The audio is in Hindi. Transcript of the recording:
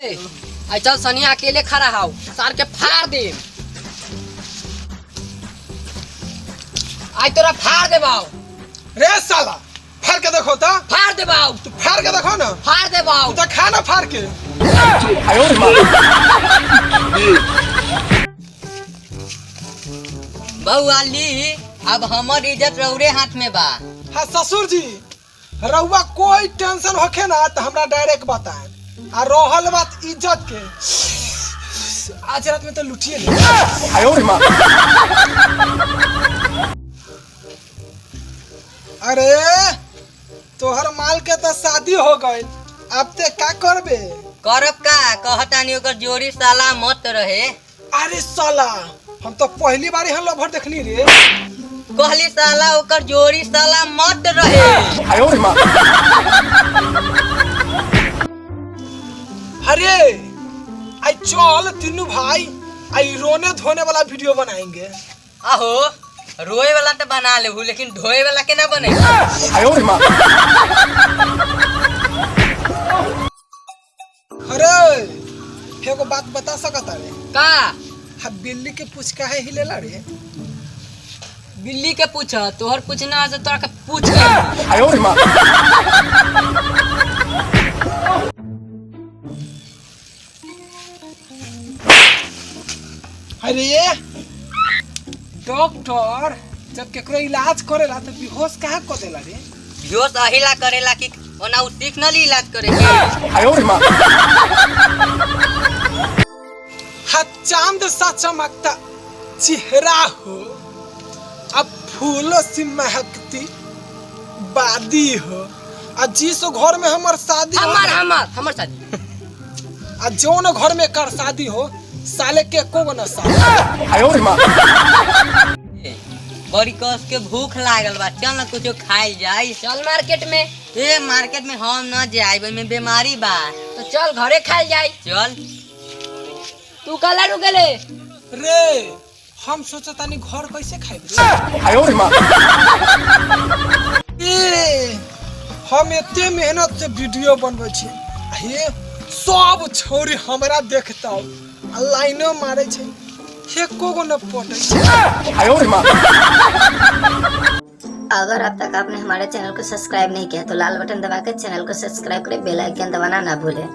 आई चल सनिया अकेले खड़ा हाउ सार के फाड़ दे। आई तोरा फाड़ दे बाऊ। रे साला फाड़ के देखो तो। फाड़ दे बाऊ। तू फाड़ के देखो ना। फाड़ दे बाऊ। तू तो खा ना फाड़ के। बउआ ली अब हमर इज्जत रउरे हाथ में बा। हाँ ससुर जी रउआ कोई टेंशन होखे ना तो हमरा डायरेक्ट बताए। आ रहल बात इज्जत के आज रात में तो लुटिए ले। अरे तोहर माल के तो शादी हो गई अब ते का करबे? करब का कहतानी ओकर जोड़ी साला मत रहे। अरे साला हम तो पहली बार यहाँ लभर देखनी रे। कहली साला ओकर जोड़ी साला मत रहे। अरे आई चल तीनों भाई आई रोने धोने वाला वीडियो बनाएंगे। आहो रोए वाला तो बना ले लेकिन ढोए वाला के ना बने। अरे एगो बात बता सकता रे का? हाँ बिल्ली के पूछ का है हिलेला रे। बिल्ली के पूछ तोहर पूछना से तोरा के पूछ। अरे डॉक्टर जब केकरो इलाज करेला तो बेहोश काहे कर देला रे? बेहोश अहिला करेला कि ओना उ सीख न ली इलाज करे। हाँ चांद सा चमकता चेहरा हो अब फूलों से महकती बादी हो। आ जिस घर में हमार शादी हमर शादी आ जौन घर में कर शादी हो साले के को न साले। बड़ी कस के भूख लागल बा चल ना कुछ खाई जाई। चल मार्केट में। ए मार्केट में हम न जाई में बीमारी बा तो चल घरे खाई जाई। चल तू कला रुकेले रे हम सोचतानी घर कैसे खाइब रे। हम एते मेहनत से वीडियो बनबै छी हे सब छोरी हमरा देखता लाइनो मारे छै एको गो न पटै छै। अगर अब तक आपने हमारे चैनल को सब्सक्राइब नहीं किया तो लाल बटन दबाकर चैनल को सब्सक्राइब करें, बेल आइकन दबाना ना भूलें।